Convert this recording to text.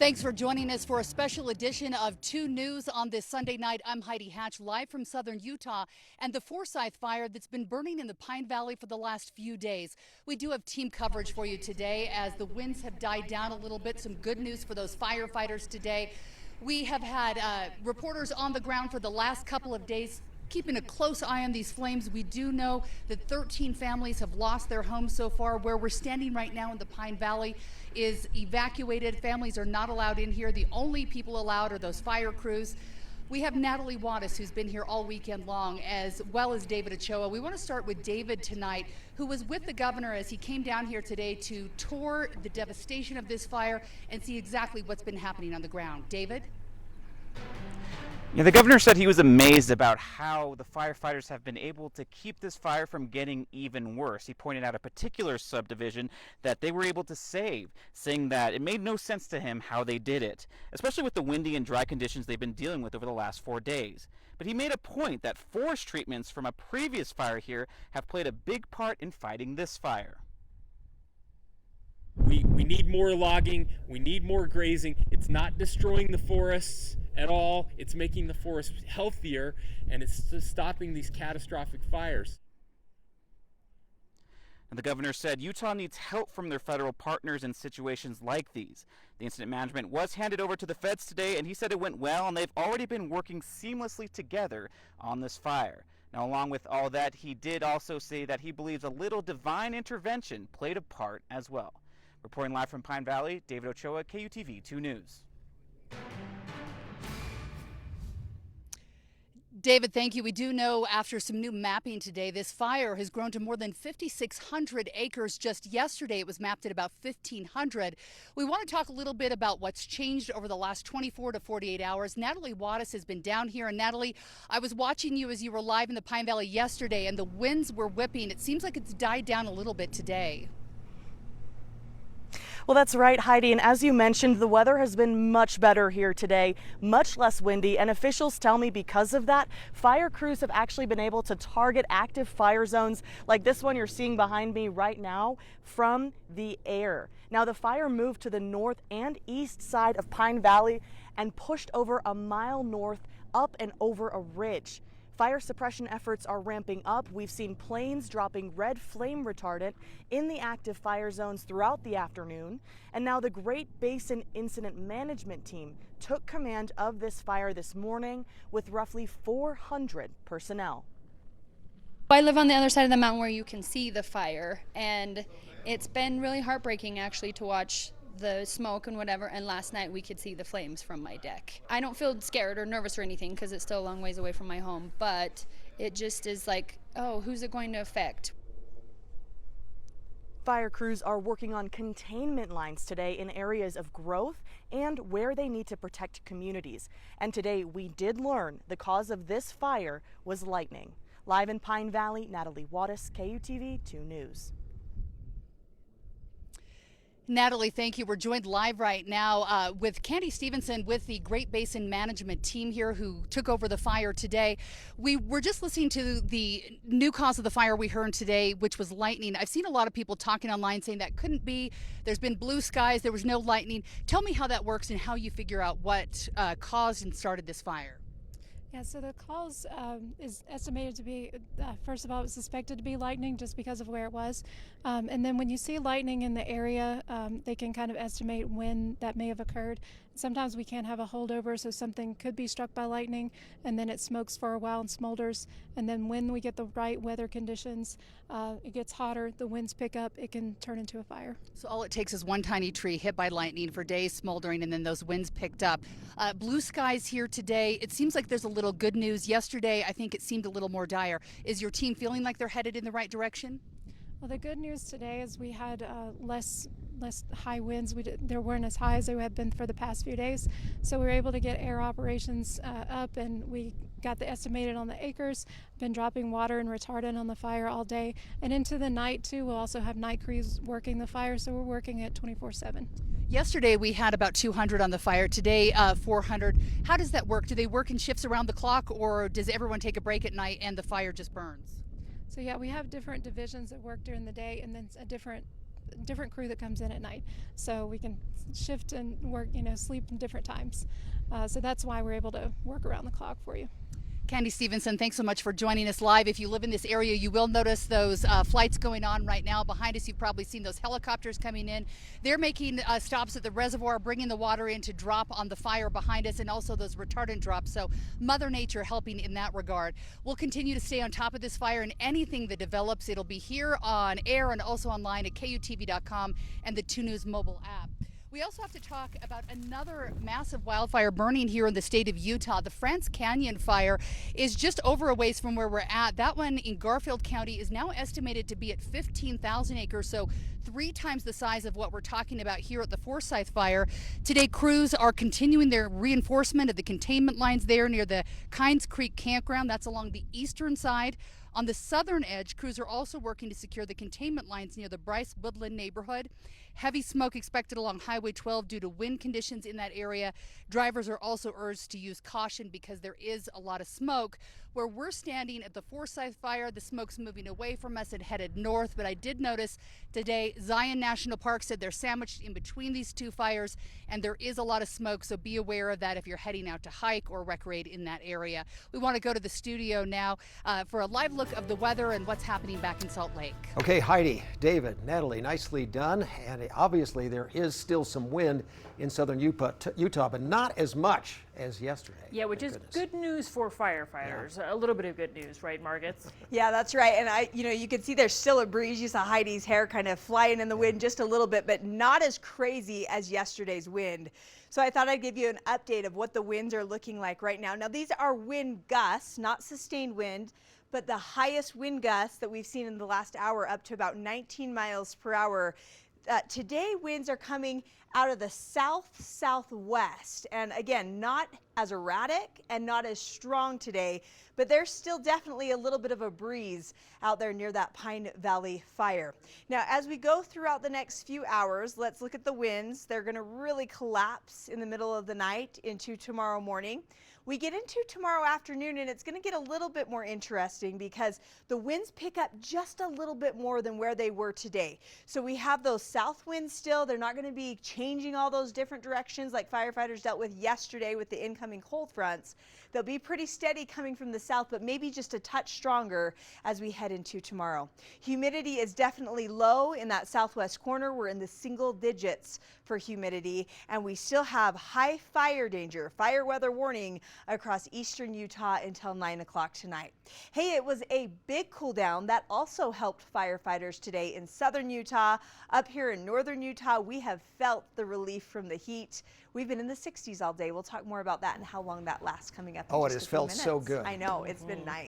Thanks for joining us for a special edition of 2 News on this Sunday night. I'm Heidi Hatch, live from southern Utah and the Forsyth Fire that's been burning in the Pine Valley for the last few days. We do have team coverage for you today as the winds have died down a little bit. Some good news for those firefighters today. We have had reporters on the ground for the last couple of days, keeping a close eye on these flames. We do know that 13 families have lost their homes so far. Where we're standing right now in the Pine Valley is evacuated. Families are not allowed in here. The only people allowed are those fire crews. We have Natalie Wattis, who's been here all weekend long, as well as David Ochoa. We want to start with David tonight, who was with the governor as he came down here today to tour the devastation of this fire and see exactly what's been happening on the ground. David? Yeah, the governor said he was amazed about how the firefighters have been able to keep this fire from getting even worse. He pointed out a particular subdivision that they were able to save, saying that it made no sense to him how they did it, especially with the windy and dry conditions they've been dealing with over the last 4 days. But he made a point that forest treatments from a previous fire here have played a big part in fighting this fire. We need more logging, we need more grazing. It's not destroying the forests at all. It's making the forest healthier, and it's just stopping these catastrophic fires. And the governor said Utah needs help from their federal partners in situations like these. The incident management was handed over to the feds today, and he said it went well, and they've already been working seamlessly together on this fire. Now, along with all that, he did also say that he believes a little divine intervention played a part as well. Reporting live from Pine Valley, David Ochoa, KUTV 2 News. David, thank you. We do know after some new mapping today, this fire has grown to more than 5,600 acres. Just yesterday, it was mapped at about 1,500. We want to talk a little bit about what's changed over the last 24 to 48 hours. Natalie Wattis has been down here. And Natalie, I was watching you as you were live in the Pine Valley yesterday, and the winds were whipping. It seems like it's died down a little bit today. Well, that's right, Heidi. And as you mentioned, the weather has been much better here today, much less windy. And officials tell me because of that, fire crews have actually been able to target active fire zones like this one you're seeing behind me right now from the air. Now, the fire moved to the north and east side of Pine Valley and pushed over a mile north up and over a ridge. Fire suppression efforts are ramping up. We've seen planes dropping red flame retardant in the active fire zones throughout the afternoon. And now the Great Basin Incident Management Team took command of this fire this morning with roughly 400 personnel. I live on the other side of the mountain where you can see the fire, and it's been really heartbreaking actually to watch the smoke and whatever, and last night we could see the flames from my deck. I don't feel scared or nervous or anything because it's still a long ways away from my home, but it just is like, oh, who's it going to affect? Fire crews are working on containment lines today in areas of growth and where they need to protect communities. And today we did learn the cause of this fire was lightning. Live in Pine Valley, Natalie Wattis, KUTV 2 News. Natalie, thank you. We're joined live right now with Candy Stevenson with the Great Basin Management Team here who took over the fire today. We were just listening to the new cause of the fire we heard today, which was lightning. I've seen a lot of people talking online saying that couldn't be. There's been blue skies. There was no lightning. Tell me how that works and how you figure out what caused and started this fire. Yeah, so the cause is estimated to be, first of all, it was suspected to be lightning just because of where it was. And then when you see lightning in the area, they can kind of estimate when that may have occurred. Sometimes we can't have a holdover, so something could be struck by lightning, and then it smokes for a while and smolders. And then when we get the right weather conditions, it gets hotter, the winds pick up, it can turn into a fire. So all it takes is one tiny tree hit by lightning for days smoldering, and then those winds picked up. Blue skies here today. It seems like there's a little good news. Yesterday, I think it seemed a little more dire. Is your team feeling like they're headed in the right direction? Well, the good news today is we had less high winds. They weren't as high as they had been for the past few days. So we were able to get air operations up, and we got the estimated on the acres. Been dropping water and retardant on the fire all day. And into the night, too, we'll also have night crews working the fire, so we're working it 24/7. Yesterday we had about 200 on the fire. Today 400. How does that work? Do they work in shifts around the clock, or does everyone take a break at night and the fire just burns? So yeah, we have different divisions that work during the day, and then a different different crew that comes in at night, so we can shift and work, sleep in different times. So that's why we're able to work around the clock for you. Candy Stevenson, thanks so much for joining us live. If you live in this area, you will notice those flights going on right now. Behind us, you've probably seen those helicopters coming in. They're making stops at the reservoir, bringing the water in to drop on the fire behind us, and also those retardant drops. So Mother Nature helping in that regard. We'll continue to stay on top of this fire, and anything that develops, it'll be here on air and also online at KUTV.com and the 2 News mobile app. We also have to talk about another massive wildfire burning here in the state of Utah. The France Canyon fire is just over a ways from where we're at. That one in Garfield County is now estimated to be at 15,000 acres, so 3 times the size of what we're talking about here at the Forsyth Fire. Today, crews are continuing their reinforcement of the containment lines there near the Kynes Creek campground. That's along the eastern side. On the southern edge, crews are also working to secure the containment lines near the Bryce Woodland neighborhood. Heavy smoke expected along Highway 12 due to wind conditions in that area. Drivers are also urged to use caution because there is a lot of smoke. Where we're standing at the Forsyth Fire, the smoke's moving away from us and headed north, but I did notice today Zion National Park said they're sandwiched in between these 2 fires, and there is a lot of smoke, so be aware of that if you're heading out to hike or recreate in that area. We want to go to the studio now for a live look of the weather and what's happening back in Salt Lake. Okay, Heidi, David, Natalie, nicely done. And obviously there is still some wind in southern Utah, but not as much as yesterday. Yeah, which is good news for firefighters. Yeah. A little bit of good news, right, Margits? Yeah, that's right. And you can see there's still a breeze. You saw Heidi's hair kind of flying in the wind just a little bit, but not as crazy as yesterday's wind. So I thought I'd give you an update of what the winds are looking like right now. Now, these are wind gusts, not sustained wind, but the highest wind gusts that we've seen in the last hour, up to about 19 miles per hour. Today, winds are coming out of the south-southwest, and again, not as erratic and not as strong today, but there's still definitely a little bit of a breeze out there near that Pine Valley fire. Now, as we go throughout the next few hours, let's look at the winds. They're going to really collapse in the middle of the night into tomorrow morning. We get into tomorrow afternoon, and it's going to get a little bit more interesting because the winds pick up just a little bit more than where they were today. So we have those south winds still. They're not going to be changing all those different directions like firefighters dealt with yesterday with the incoming cold fronts. They'll be pretty steady coming from the south, but maybe just a touch stronger as we head into tomorrow. Humidity is definitely low in that southwest corner. We're in the single digits for humidity, and we still have high fire danger, fire weather warning across eastern Utah until 9 o'clock tonight. Hey, it was a big cool down that also helped firefighters today in southern Utah. Up here in northern Utah, we have felt the relief from the heat. We've been in the 60s all day. We'll talk more about that and how long that lasts coming up in Oh, it just has a few felt minutes. so good. I know, it's been nice.